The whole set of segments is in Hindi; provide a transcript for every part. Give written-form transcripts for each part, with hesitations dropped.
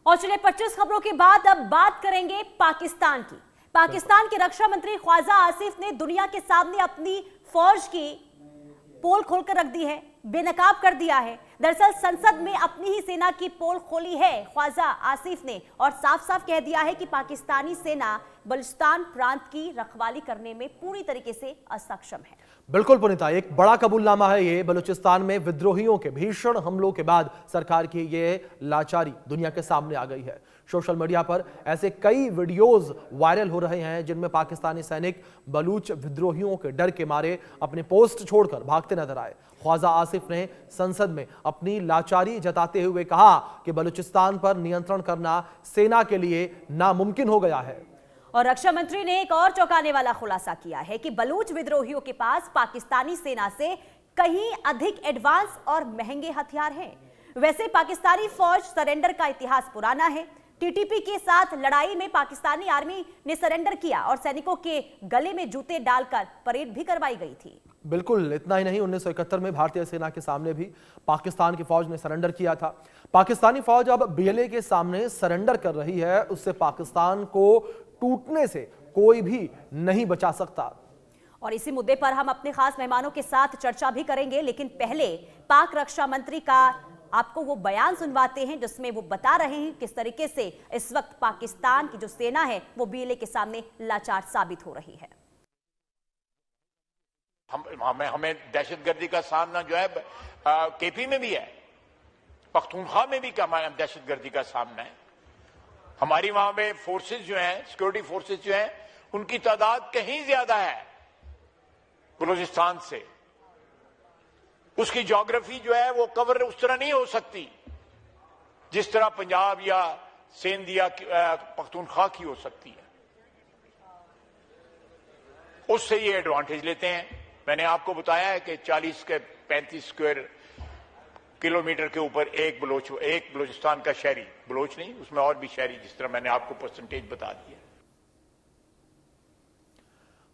और चले 25 खबरों के बाद अब बात करेंगे पाकिस्तान की। पाकिस्तान के रक्षा मंत्री ख्वाजा आसिफ ने दुनिया के सामने अपनी फौज की पोल खोलकर रख दी है, बेनकाब कर दिया है। दरअसल संसद में अपनी ही सेना की पोल खोली है ख्वाजा आसिफ ने और साफ साफ कह दिया है कि पाकिस्तानी सेना बलूचिस्तान प्रांत की रखवाली करने में पूरी तरीके से असक्षम है। बिल्कुल पुनीता, एक बड़ा कबूलनामा है ये। बलूचिस्तान में विद्रोहियों के भीषण हमलों के बाद सरकार की ये लाचारी दुनिया के सामने आ गई है। सोशल मीडिया पर ऐसे कई वीडियोस वायरल हो रहे हैं जिनमें पाकिस्तानी सैनिक बलूच विद्रोहियों के डर के मारे अपने पोस्ट छोड़कर भागते नजर आए। ख्वाजा आसिफ ने संसद में अपनी लाचारी जताते हुए कहा कि बलूचिस्तान पर नियंत्रण करना सेना के लिए नामुमकिन हो गया है। और रक्षा मंत्री ने एक और चौंकाने वाला खुलासा किया है कि बलूच विद्रोहियों के पास पाकिस्तानी सेना से कहीं अधिक एडवांस और महंगे हथियार हैं। वैसे पाकिस्तानी फौज सरेंडर का इतिहास पुराना है। टीटीपी के साथ लड़ाई में पाकिस्तानी आर्मी ने सरेंडर किया और सैनिकों के गले में जूते डालकर परेड भी करवाई गई थी। बिल्कुल, इतना ही नहीं, 1971 में भारतीय सेना के सामने भी पाकिस्तान की फौज ने सरेंडर किया था। पाकिस्तानी फौज अब बीएलए के सामने सरेंडर कर रही है। उससे पाकिस्तान को टूटने से कोई भी नहीं बचा सकता। और इसी मुद्दे पर हम अपने खास मेहमानों के साथ चर्चा भी करेंगे, लेकिन पहले पाक रक्षा मंत्री का आपको वो बयान सुनवाते हैं जिसमें वो बता रहे हैं किस तरीके से इस वक्त पाकिस्तान की जो सेना है वो बीएलए के सामने लाचार साबित हो रही है। हमें दहशतगर्दी का सामना जो है केपी में भी है, पख्तूनख्वा में भी दहशतगर्दी का सामना है। हमारी वहां पे फोर्सेस जो हैं, सिक्योरिटी फोर्सेस जो हैं, उनकी तादाद कहीं ज्यादा है बलूचिस्तान से। उसकी ज्योग्राफी जो है वो कवर उस तरह नहीं हो सकती जिस तरह पंजाब या सिंध या पख्तूनख्वा की हो सकती है। उससे ये एडवांटेज लेते हैं। मैंने आपको बताया है कि 40 के 35 स्क्वायर किलोमीटर के ऊपर एक बलूचिस्तान का शहरी, बलोच नहीं, उसमें और भी शहरी, जिस तरह मैंने आपको परसेंटेज बता दिया।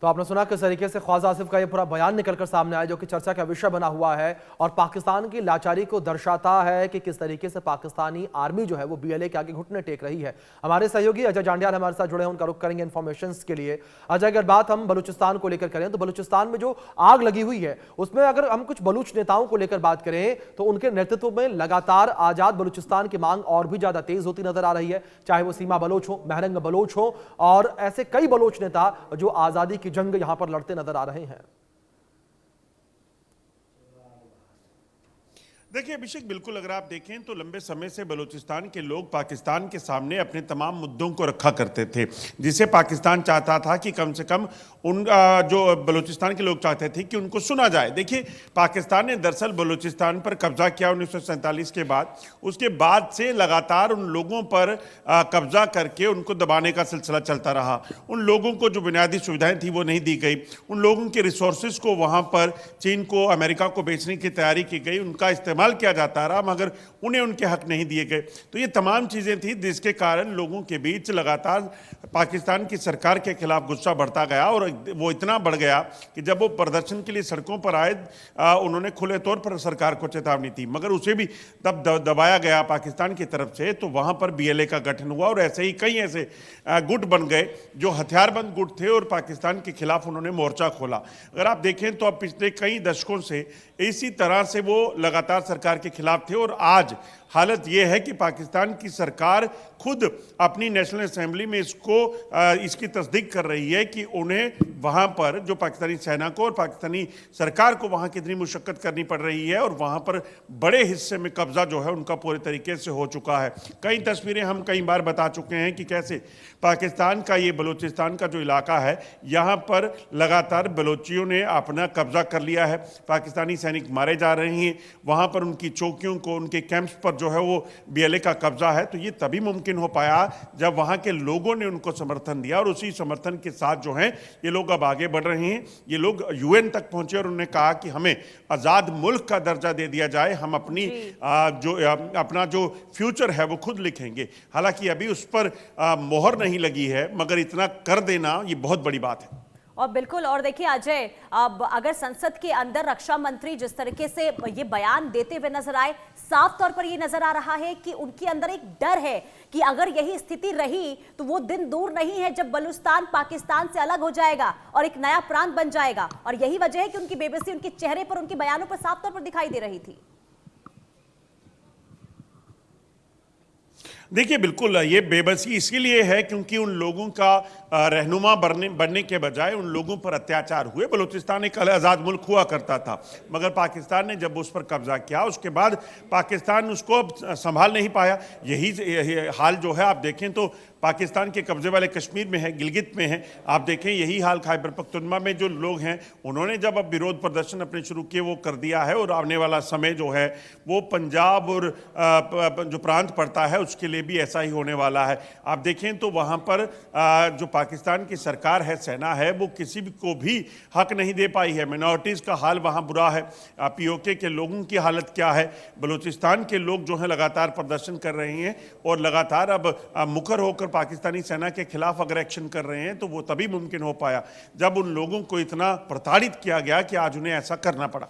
तो आपने सुना किस तरीके से ख्वाजा आसिफ का ये पूरा बयान निकलकर सामने आया जो कि चर्चा का विषय बना हुआ है और पाकिस्तान की लाचारी को दर्शाता है कि किस तरीके से पाकिस्तानी आर्मी जो है वो बीएलए के आगे घुटने टेक रही है। हमारे सहयोगी अजय जांडियाल हमारे साथ जुड़े हैं, उनका रुख करेंगे इन्फॉर्मेशन के लिए। अजय, अगर बात हम बलूचिस्तान को लेकर करें तो बलूचिस्तान में जो आग लगी हुई है उसमें अगर हम कुछ बलूच नेताओं को लेकर बात करें तो उनके नेतृत्व में लगातार आजाद बलूचिस्तान की मांग और भी ज्यादा तेज होती नजर आ रही है, चाहे वो सीमा बलोच हो, महरंग बलोच हो और ऐसे कई बलोच नेता जो आजादी की जंग यहां पर लड़ते नजर आ रहे हैं। देखिए अभिषेक, बिल्कुल अगर आप देखें तो लंबे समय से बलूचिस्तान के लोग पाकिस्तान के सामने अपने तमाम मुद्दों को रखा करते थे, जिसे पाकिस्तान चाहता था कि कम से कम उन जो बलूचिस्तान के लोग चाहते थे कि उनको सुना जाए। देखिए पाकिस्तान ने दरअसल बलूचिस्तान पर कब्जा किया 1947 के बाद। उसके बाद से लगातार उन लोगों पर कब्जा करके उनको दबाने का सिलसिला चलता रहा। उन लोगों को जो बुनियादी सुविधाएं थी वो नहीं दी गई। उन लोगों के रिसोर्सेज को वहाँ पर चीन को, अमेरिका को बेचने की तैयारी की गई, उनका इस्तेमाल किया जाता रहा, मगर उन्हें उनके हक नहीं दिए गए। तो ये तमाम चीजें थी जिसके कारण लोगों के बीच लगातार पाकिस्तान की सरकार के खिलाफ गुस्सा बढ़ता गया और वो इतना बढ़ गया कि जब वो प्रदर्शन के लिए सड़कों पर आए उन्होंने खुले तौर पर सरकार को चेतावनी दी, मगर उसे भी तब दबाया गया पाकिस्तान की तरफ से। तो वहां पर बीएलए का गठन हुआ और ऐसे ही कई ऐसे गुट बन गए जो हथियारबंद गुट थे और पाकिस्तान के खिलाफ उन्होंने मोर्चा खोला। अगर आप देखें तो अब पिछले कई दशकों से इसी तरह से वो लगातार सरकार के खिलाफ थे और आज हालत यह है कि पाकिस्तान की सरकार खुद अपनी नेशनल असेंबली में इसकी तस्दीक कर रही है कि उन्हें वहां पर जो पाकिस्तानी सेना को और पाकिस्तानी सरकार को वहां कितनी मुशक्कत करनी पड़ रही है और वहां पर बड़े हिस्से में कब्जा जो है उनका पूरे तरीके से हो चुका है। कई तस्वीरें हम कई बार बता चुके हैं कि कैसे पाकिस्तान का ये बलूचिस्तान का जो इलाका है यहाँ पर लगातार बलोचियों ने अपना कब्जा कर लिया है। पाकिस्तानी सैनिक मारे जा रहे हैं, वहाँ पर उनकी चौकियों को, उनके कैंप्स पर जो है वो बीएलए का कब्जा है। तो ये तभी मुमकिन हो पाया जब वहाँ के लोगों ने उनको समर्थन दिया और उसी समर्थन के साथ जो है ये लोग अब आगे बढ़ रहे हैं। ये लोग यूएन तक पहुंचे और उन्होंने कहा कि हमें आज़ाद मुल्क का दर्जा दे दिया जाए, हम अपना जो फ्यूचर है वो खुद लिखेंगे। हालांकि अभी उस पर मोहर नहीं लगी है, मगर इतना कर देना ये बहुत बड़ी बात है। और बिल्कुल, और देखिए अजय, अब अगर संसद के अंदर रक्षा मंत्री जिस तरीके से ये बयान देते हुए नजर आए, साफ तौर पर ये नजर आ रहा है कि उनके अंदर एक डर है कि अगर यही स्थिति रही तो वो दिन दूर नहीं है जब बलूचिस्तान पाकिस्तान से अलग हो जाएगा और एक नया प्रांत बन जाएगा। और यही वजह है कि उनकी बेबसी उनके चेहरे पर, उनके बयानों पर साफ तौर पर दिखाई दे रही थी। देखिए, बिल्कुल ये बेबसी इसीलिए है क्योंकि उन लोगों का रहनुमा बनने के बजाय उन लोगों पर अत्याचार हुए। बलूचिस्तान एक आज़ाद मुल्क हुआ करता था, मगर पाकिस्तान ने जब उस पर कब्जा किया उसके बाद पाकिस्तान उसको अब संभाल नहीं पाया। यही हाल जो है आप देखें तो पाकिस्तान के कब्जे वाले कश्मीर में है, गिलगित में है। आप देखें यही हाल खैबर पख्तूनख्वा में जो लोग हैं उन्होंने जब अब विरोध प्रदर्शन अपने शुरू किए वो कर दिया है। और आने वाला समय जो है वो पंजाब और जो प्रांत पड़ता है उसके लिए भी ऐसा ही होने वाला है। आप देखें तो वहाँ पर जो पाकिस्तान की सरकार है, सेना है, वो किसी को भी हक नहीं दे पाई है। मिनॉरिटीज़ का हाल वहाँ बुरा है। पीओके के लोगों की हालत क्या है? बलूचिस्तान के लोग जो हैं लगातार प्रदर्शन कर रहे हैं और लगातार अब मुखर होकर पाकिस्तानी सेना के खिलाफ अगर एक्शन कर रहे हैं तो वो तभी मुमकिन हो पाया जब उन लोगों को इतना प्रताड़ित किया गया कि आज उन्हें ऐसा करना पड़ा।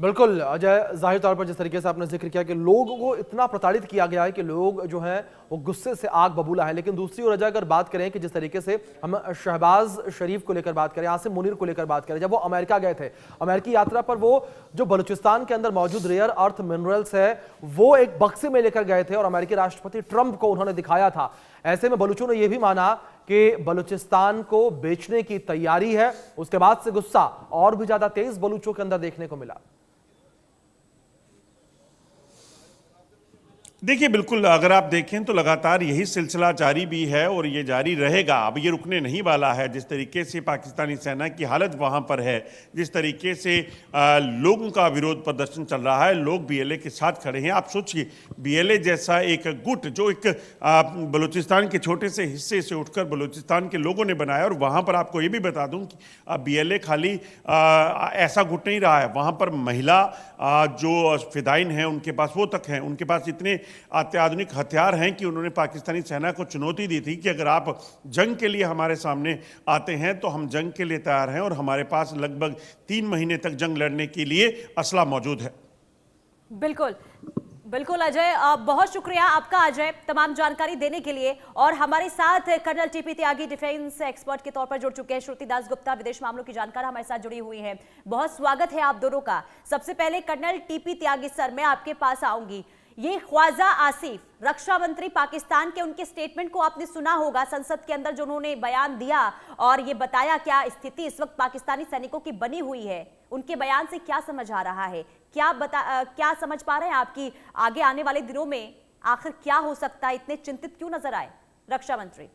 बिल्कुल अजय, जाहिर तौर पर जिस तरीके से आपने जिक्र किया कि लोगों को इतना प्रताड़ित किया गया है कि लोग जो हैं वो गुस्से से आग बबूला है। लेकिन दूसरी ओर अजय अगर बात करें कि जिस तरीके से हम शहबाज शरीफ को लेकर बात करें, आसिम मुनीर को लेकर बात करें, जब वो अमेरिका गए थे, अमेरिकी यात्रा पर वो जो बलूचिस्तान के अंदर मौजूद रेयर अर्थ मिनरल्स है वो एक बक्से में लेकर गए थे और अमेरिकी राष्ट्रपति ट्रंप को उन्होंने दिखाया था। ऐसे में बलूचों ने यह भी माना कि बलूचिस्तान को बेचने की तैयारी है। उसके बाद से गुस्सा और भी ज्यादा तेज बलूचों के अंदर देखने को मिला। देखिए, बिल्कुल अगर आप देखें तो लगातार यही सिलसिला जारी भी है और ये जारी रहेगा। अब ये रुकने नहीं वाला है। जिस तरीके से पाकिस्तानी सेना की हालत वहाँ पर है, जिस तरीके से लोगों का विरोध प्रदर्शन चल रहा है, लोग बीएलए के साथ खड़े हैं। आप सोचिए, बीएलए जैसा एक गुट जो एक बलूचिस्तान के छोटे से हिस्से से उठकर बलूचिस्तान के लोगों ने बनाया। और वहाँ पर आपको ये भी बता दूँ कि बीएलए खाली ऐसा गुट नहीं रहा है, वहाँ पर महिला जो फिदाइन हैं उनके पास वो तक हैं, उनके पास इतने अत्याधुनिक हथियार हैं कि उन्होंने पाकिस्तानी सेना को चुनौती दी थी कि अगर आप जंग के लिए हमारे सामने आते हैं तो हम जंग के लिए तैयार हैं और हमारे पास लगभग 3 महीने तक जंग लड़ने के लिए असला मौजूद है। बिल्कुल बिल्कुल अजय, बहुत शुक्रिया आपका अजय तमाम जानकारी देने के लिए। और हमारे साथ कर्नल टीपी त्यागी डिफेंस एक्सपर्ट के तौर पर जुड़ चुके हैं। श्रुति दास गुप्ता विदेश मामलों की जानकार हमारे साथ जुड़ी हुई हैं। बहुत स्वागत है आप दोनों का। सबसे पहले कर्नल टीपी त्यागी सर, मैं आपके पास आऊंगी। ये ख्वाजा आसिफ रक्षा मंत्री पाकिस्तान के, उनके स्टेटमेंट को आपने सुना होगा संसद के अंदर जो उन्होंने बयान दिया और ये बताया क्या स्थिति इस वक्त पाकिस्तानी सैनिकों की बनी हुई है। उनके बयान से क्या समझ आ रहा है, क्या समझ पा रहे हैं आपकी आगे आने वाले दिनों में आखिर क्या हो सकता है? इतने चिंतित क्यों नजर आए रक्षा मंत्री?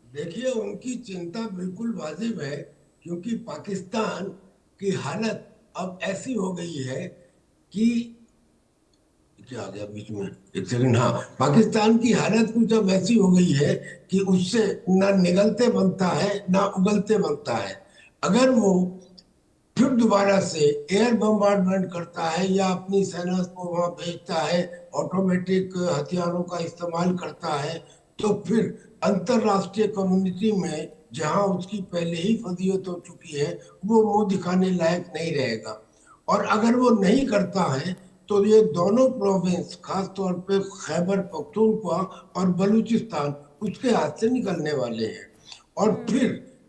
देखिए, उनकी चिंता बिल्कुल वाजिब है क्योंकि पाकिस्तान की हालत अब ऐसी हो गई है कि क्या आ गया बीच में, एक सेकंड। हाँ, पाकिस्तान की हालत कुछ अब ऐसी हो गई है कि उससे ना निगलते बनता है ना उगलते बनता है। अगर वो फिर दोबारा से एयर बम्बार्डमेंट करता है या अपनी सेना को वहां भेजता है, ऑटोमेटिक हथियारों का इस्तेमाल करता है, तो फिर अंतरराष्ट्रीय कम्युनिटी में जहां उसकी पहले ही फजीयत हो चुकी है वो मुंह दिखाने लायक नहीं रहेगा। और अगर वो नहीं करता है तो ये दोनों प्रोविंस, खास तौर पे खैबर पख्तूनख्वा और बलूचिस्तान, उसके हाथ से निकलने वाले हैं। और फिर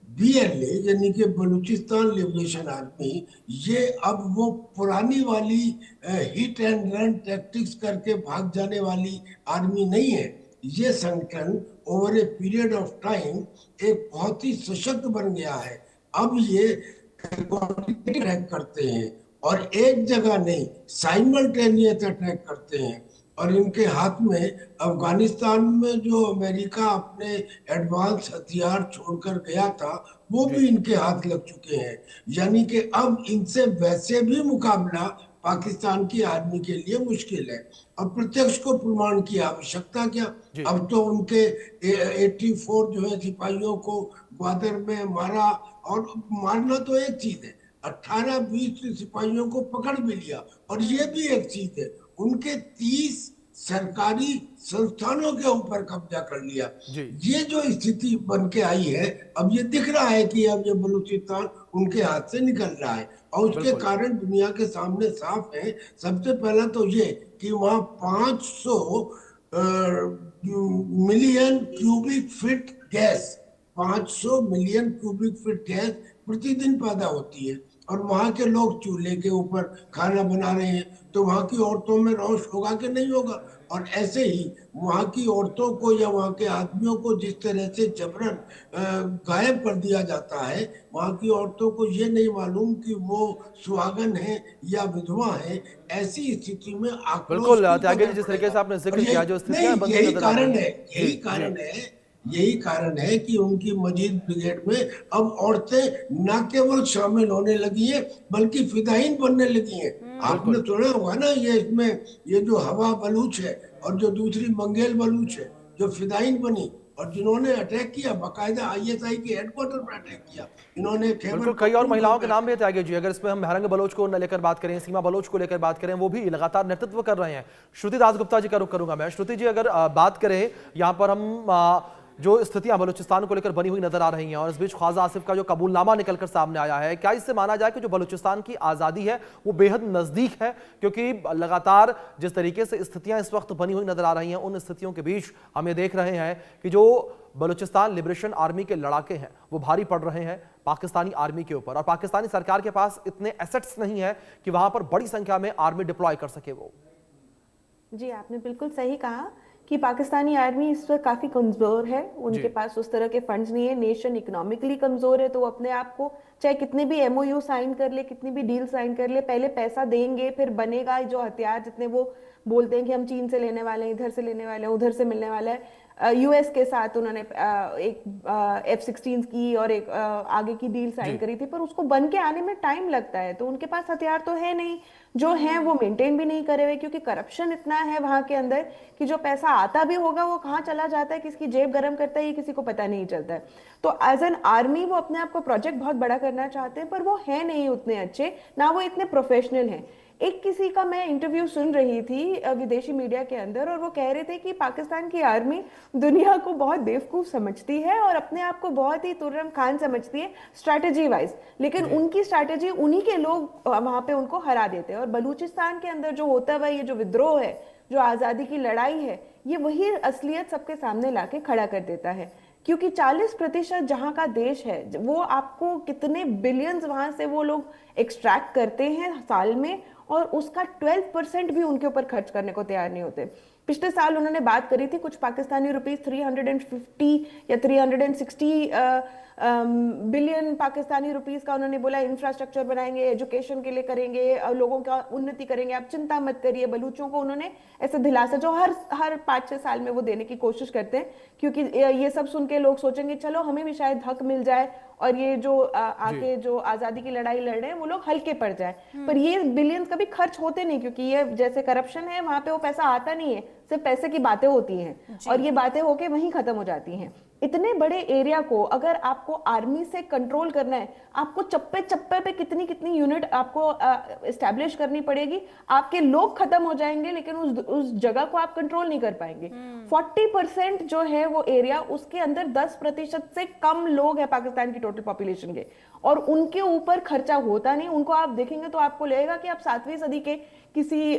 बीएलए यानी कि बलूचिस्तान लिबरेशन आर्मी, ये अब वो पुरानी वाली हिट एंड रन टैक्टिक्स करके भाग जाने वाली आर्मी नहीं है। ये संगठन over a period of time एक बहुत ही सशक्त बन गया है। अब ये अटैक करते हैं और एक जगह नहीं, साइमल्टेनियस अटैक करते हैं। और इनके हाथ में अफगानिस्तान में जो अमेरिका अपने एडवांस हथियार छोड़कर गया था वो भी इनके हाथ लग चुके हैं। यानी कि अब इनसे वैसे भी मुकाबला पाकिस्तान की आर्मी के लिए मुश्किल है। अब प्रत्यक्ष को प्रमाण की आवश्यकता क्या, अब तो उनके 84 जो है सिपाहियों को ग्वादर में मारा। और मारना तो एक चीज है, 18-20 सिपाहियों को पकड़ भी लिया और ये भी एक चीज है। उनके 30 सरकारी संस्थानों के ऊपर कब्जा कर लिया। जी। ये जो स्थिति बन के आई है, अब ये दिख रहा है कि अब ये बलूचिस्तान उनके हाथ से निकल रहा है और उसके बिल्कुल। कारण दुनिया के सामने साफ है। सबसे पहला तो ये कि वहां 500 million cubic feet gas 500 million cubic feet gas प्रतिदिन पैदा होती है और वहां के लोग चूल्हे के ऊपर खाना बना रहे हैं, तो वहां की औरतों में रोष होगा कि नहीं होगा। और ऐसे ही वहां की औरतों को या वहां के आदमियों को जिस तरह से जबरन गायब कर दिया जाता है, वहां की औरतों को ये नहीं मालूम कि वो सुहागन है या विधवा है। ऐसी स्थिति में आक्रोश बिल्कुल की त्यागी जी, कदर जिस तरीके से पड़ेगा। आपने जिक्र और किया, जो स्थितियां नहीं, बनती यही नजर आ कारण रही है, हैं। जी, यही कारण है कि उनकी मजीद ब्रिगेड में अब औरतें न केवल शामिल होने लगी हैं बल्कि फिदायीन बनने लगी हैं। आपने सुना होगा ना, ये इसमें ये जो हवा बलूच है और जो दूसरी मंगेल बलूच है जो फिदायीन बनी और जिन्होंने अटैक किया, बाकायदा आईएसआई के हेडक्वार्टर पर अटैक किया, इन्होंने बिल्कुल कई और महिलाओं के नाम भी है त्यागी जी। अगर इसमें हम मेहरंग बलोच को लेकर बात करें, सीमा बलोच को लेकर बात करें, वो भी लगातार नेतृत्व कर रहे हैं। श्रुति दासगुप्ता जी का रुख करूंगा मैं। श्रुति जी, अगर बात करें यहाँ पर हम जो स्थितियां बलूचिस्तान को लेकर बनी हुई नजर आ रही हैं और इस बीच ख्वाजा आसिफ का जो कबूलनामा निकलकर सामने आया है, क्या इससे माना जाए कि जो बलूचिस्तान की आज़ादी है वो बेहद नज़दीक है? क्योंकि लगातार जिस तरीके से स्थितियां इस वक्त बनी हुई नजर आ रही हैं, उन स्थितियों के बीच हम ये देख रहे हैं कि जो बलूचिस्तान लिबरेशन आर्मी के लड़ाके हैं वो भारी पड़ रहे हैं पाकिस्तानी आर्मी के ऊपर, और पाकिस्तानी सरकार के पास इतने एसेट्स नहीं है कि वहां पर बड़ी संख्या में आर्मी डिप्लॉय कर सके वो। जी, आपने बिल्कुल सही कहा कि पाकिस्तानी आर्मी इस वक्त काफी कमजोर है। उनके पास उस तरह के फंड्स नहीं है। नेशन इकोनॉमिकली कमजोर है, तो वो अपने आप को चाहे कितने भी एमओयू साइन कर ले, कितनी भी डील साइन कर ले, पहले पैसा देंगे फिर बनेगा जो हथियार जितने वो बोलते हैं कि हम चीन से लेने वाले हैं, इधर से लेने वाले हैं, उधर से मिलने वाला है। यूएस के साथ उन्होंने एक F-16 की और एक आगे की डील साइन करी थी, पर उसको बन के आने में टाइम लगता है। तो उनके पास हथियार तो है नहीं, जो है वो मेंटेन भी नहीं करे हुए, क्योंकि करप्शन इतना है वहां के अंदर कि जो पैसा आता भी होगा वो कहाँ चला जाता है, किसकी जेब गर्म करता है, ये किसी को पता नहीं चलता है। तो एज एन आर्मी वो अपने आप को प्रोजेक्ट बहुत बड़ा करना चाहते हैं, पर वो है नहीं उतने अच्छे, ना वो इतने प्रोफेशनल हैं। एक किसी का मैं इंटरव्यू सुन रही थी विदेशी मीडिया के अंदर, और वो कह रहे थे कि पाकिस्तान की आर्मी दुनिया को बहुत बेवकूफ समझती है और अपने आप को बहुत ही तुर्रम खान समझती है स्ट्रैटेजी वाइज, लेकिन उनकी स्ट्रैटेजी उन्हीं के लोग वहां पे उनको हरा देते हैं। और बलूचिस्तान के अंदर जो होता हुआ ये जो विद्रोह है, जो आजादी की लड़ाई है, ये वही असलियत सबके सामने लाके खड़ा कर देता है। क्योंकि 40% जहां का देश है वो आपको कितने बिलियंस वहां से वो लोग एक्सट्रैक्ट करते हैं साल में, और उसका 12% भी उनके ऊपर खर्च करने को तैयार नहीं होते। पिछले साल उन्होंने बात करी थी कुछ पाकिस्तानी रुपीस 350 या 360 बिलियन पाकिस्तानी रुपीस का उन्होंने बोला इंफ्रास्ट्रक्चर बनाएंगे, एजुकेशन के लिए करेंगे, लोगों का उन्नति करेंगे, आप चिंता मत करिए। बलूचों को उन्होंने ऐसा दिलासा जो हर 5-6 साल में वो देने की कोशिश करते हैं, क्योंकि ये सब सुन के लोग सोचेंगे चलो हमें भी शायद हक मिल जाए और ये जो आके जो आजादी की लड़ाई लड़ रहे हैं वो लोग हल्के पड़ जाए। पर ये बिलियंस कभी खर्च होते नहीं, क्योंकि ये जैसे करप्शन है वहां पे वो पैसा आता नहीं है, सिर्फ पैसे की बातें होती हैं और ये बातें होके वहीं खत्म हो जाती हैं। इतने बड़े एरिया को अगर आपको आर्मी से कंट्रोल करना है, आपको चप्पे चप्पे पे कितनी कितनी यूनिट आपको एस्टैब्लिश करनी पड़ेगी, आपके लोग खत्म हो जाएंगे लेकिन उस जगह को आप कंट्रोल नहीं कर पाएंगे। 40% जो है वो एरिया, उसके अंदर 10% से कम लोग हैं पाकिस्तान की टोटल पॉपुलेशन के, और उनके ऊपर खर्चा होता नहीं। उनको आप देखेंगे तो आपको लगेगा कि आप 7वीं सदी के किसी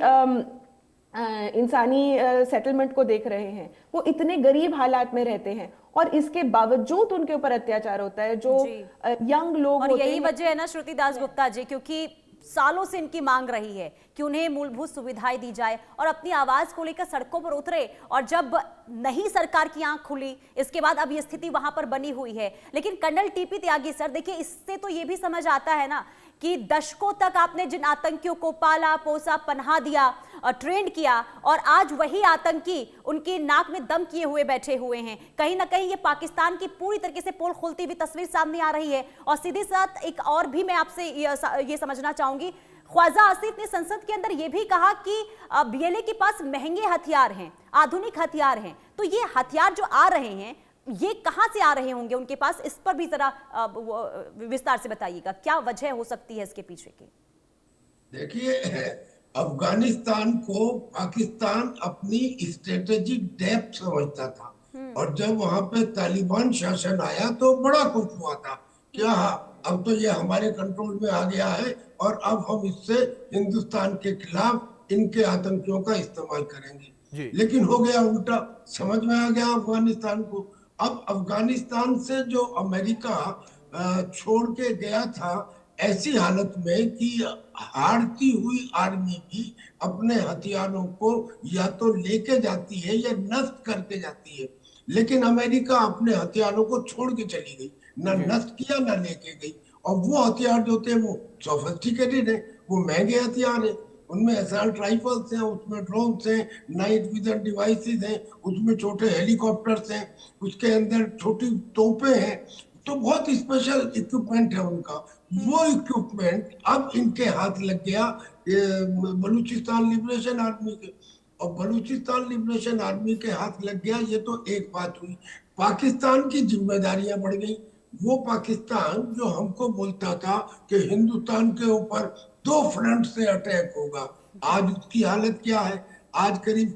इंसानी सेटलमेंट को देख रहे हैं। वो इतने गरीब हालात में रहते हैं और इसके बावजूद उनके ऊपर अत्याचार होता है। जो यंग लोग और होते यही हैं, वजह है ना श्रुति दासगुप्ता जी, क्योंकि सालों से इनकी मांग रही है कि उन्हें मूलभूत सुविधाएं दी जाए और अपनी आवाज को लेकर सड़कों पर उतरे, और जब नहीं सरकार की आंख खुली इसके बाद अब ये स्थिति वहां पर बनी हुई है। लेकिन कर्नल टीपी त्यागी सर, देखिए इससे तो ये भी समझ आता है ना कि दशकों तक आपने जिन आतंकियों को पाला पोसा, पनाह दिया और ट्रेंड किया, और आज वही आतंकी उनकी नाक में दम किए हुए बैठे हुए हैं। कहीं ना कहीं ये पाकिस्तान की पूरी तरीके से पोल खुलती हुई तस्वीर सामने आ रही है। और सीधे साथ एक और भी मैं आपसे ये समझना चाहूंगी, ख्वाजा आसिफ ने संसद के अंदर यह भी कहा कि बीएलए के पास महंगे हथियार हैं, आधुनिक हथियार हैं। तो ये हथियार जो आ रहे हैं ये कहां से आ रहे होंगे उनके पास, इस पर भी जरा विस्तार से बताइएगा, क्या वजह हो सकती है इसके पीछे की? देखिए, अफगानिस्तान को पाकिस्तान अपनी स्ट्रेटेजिक डेप्थ समझता था, और जब वहां पे तालिबान शासन आया तो बड़ा खुश हुआ था कि हाँ, अब तो ये हमारे कंट्रोल में आ गया है और अब हम इससे हिंदुस्तान के खिलाफ इनके आतंकियों का इस्तेमाल करेंगे। लेकिन हो गया उल्टा, समझ में आ गया अफगानिस्तान को। अब अफगानिस्तान से जो अमेरिका छोड़ के गया था, ऐसी हालत में कि हारती हुई आर्मी भी अपने हथियारों को या तो लेके जाती है या नष्ट करके जाती है, लेकिन अमेरिका अपने हथियारों को छोड़ के चली गई, ना नष्ट किया ना लेके गई। और वो हथियार जो थे वो सोफिस्टिकेटेड है, वो महंगे हथियार है, उनमें असॉल्ट राइफल्स हैं, उसमें ड्रोन्स हैं, नाइट विजन डिवाइसेस हैं, उसमें छोटे हेलीकॉप्टर्स हैं, उसके अंदर छोटी तोपें हैं, तो बहुत स्पेशल इक्विपमेंट है उनका। वो इक्विपमेंट अब इनके हाथ लग गया बलूचिस्तान लिबरेशन आर्मी के, और बलूचिस्तान लिबरेशन आर्मी के हाथ लग गया, ये तो एक बात हुई। पाकिस्तान की जिम्मेदारियां बढ़ गई। वो पाकिस्तान जो हमको बोलता था कि हिंदुस्तान के ऊपर 2 फ्रंट से अटैक होगा, आज उसकी हालत क्या है? आज करीब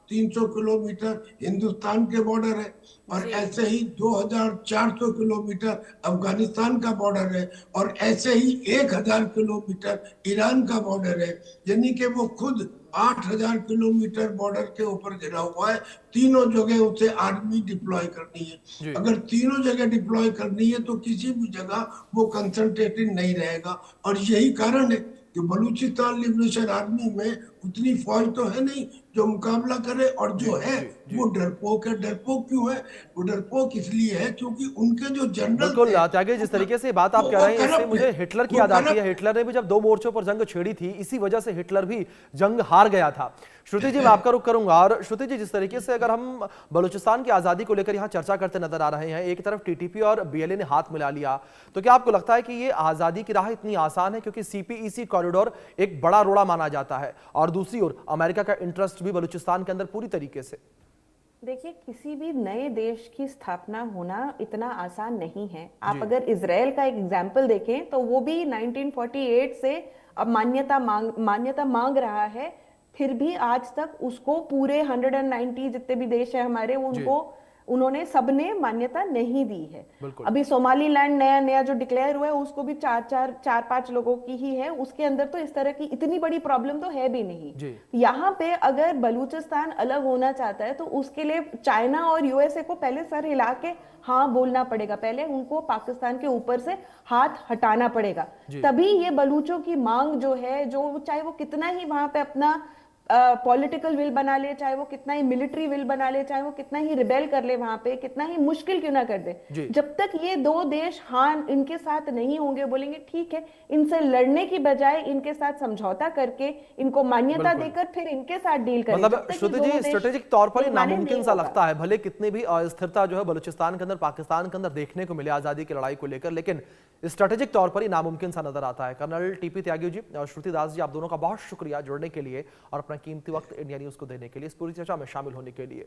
3,500 किलोमीटर हिंदुस्तान के बॉर्डर है, और ऐसे ही 2,400 किलोमीटर अफगानिस्तान का बॉर्डर है, और ऐसे ही 1,000 किलोमीटर ईरान का बॉर्डर है, यानी कि वो खुद 8,000 किलोमीटर बॉर्डर के ऊपर घिरा हुआ है। तीनों जगह उसे आर्मी डिप्लॉय करनी है। अगर तीनों जगह डिप्लॉय करनी है तो किसी भी जगह वो कंसंट्रेटेड नहीं रहेगा, और यही कारण है कि बलूचिस्तान लिबरेशन आर्मी में उतनी फौज तो है नहीं जो मुकाबला करे, और जो है वो डरपोक है। डरपोक क्यों है? वो डरपोक इसलिए है क्योंकि उनके जो जनरल बिल्कुल त्यागी, जिस तरीके से बात आप कह रहे हैं इससे मुझे हिटलर की याद आती है। हिटलर ने भी जब 2 मोर्चों पर जंग छेड़ी थी, इसी वजह से हिटलर भी जंग हार गया था। श्रुति जी, मैं आपका रुख करूंगा। और श्रुति जी, जिस तरीके से अगर हम बलूचिस्तान की आजादी को लेकर यहाँ चर्चा करते नजर आ रहे हैं, एक तरफ टीटीपी और बीएलए ने हाथ मिला लिया, तो क्या आपको लगता है कि ये आजादी की राह इतनी आसान है? क्योंकि सीपीईसी कॉरिडोर एक बड़ा रोड़ा माना जाता है, और दूसरी ओर अमेरिका का इंटरेस्ट भी बलूचिस्तान के अंदर पूरी तरीके से। देखिए, किसी भी नए देश की स्थापना होना इतना आसान नहीं है। आप अगर इजराइल का एक एग्जाम्पल देखें तो वो भी 1948 से अब मान्यता मांग रहा है, फिर भी आज तक उसको पूरे 190 जितने भी देश है हमारे, उन्होंने सबने मान्यता नहीं दी है। अभी सोमालीलैंड नया जो डिक्लेयर हुआ है उसको भी 4-5 लोगों की ही है, उसके अंदर तो इस तरह की इतनी बड़ी प्रॉब्लम तो है भी नहीं। यहाँ पे अगर बलूचिस्तान अलग होना चाहता है तो उसके लिए चाइना और यूएसए को पहले सर हिला के हाँ बोलना पड़ेगा, पहले उनको पाकिस्तान के ऊपर से हाथ हटाना पड़ेगा, तभी ये बलूचों की मांग जो है, जो चाहे वो कितना ही वहां पे अपना पॉलिटिकल विल बना ले, चाहे वो कितना ही मिलिट्री विल बना ले, चाहे वो कितना ही रिबेल कर ले, वहां पे कितना ही मुश्किल क्यों ना कर दे, जब तक ये 2 देश हाँ इनके साथ नहीं होंगे, बोलेंगे ठीक है, इनसे लड़ने की बजाय इनके साथ समझौता करके इनको मान्यता देकर फिर इनके साथ डील करें। मतलब श्रुति जी, स्ट्रेटेजिक तौर पर नामुमकिन सा लगता है, भले कितनी भी अस्थिरता जो है बलूचिस्तान के अंदर, पाकिस्तान के अंदर देखने को मिले आजादी की लड़ाई को लेकर, लेकिन स्ट्रेटेजिक तौर पर ही नामुमकिन सा नजर आता है। कर्नल टीपी त्यागी जी और श्रुति दास जी, आप दोनों का बहुत शुक्रिया जुड़ने के लिए और अपना कीमती वक्त इंडिया न्यूज को देने के लिए, इस पूरी चर्चा में शामिल होने के लिए।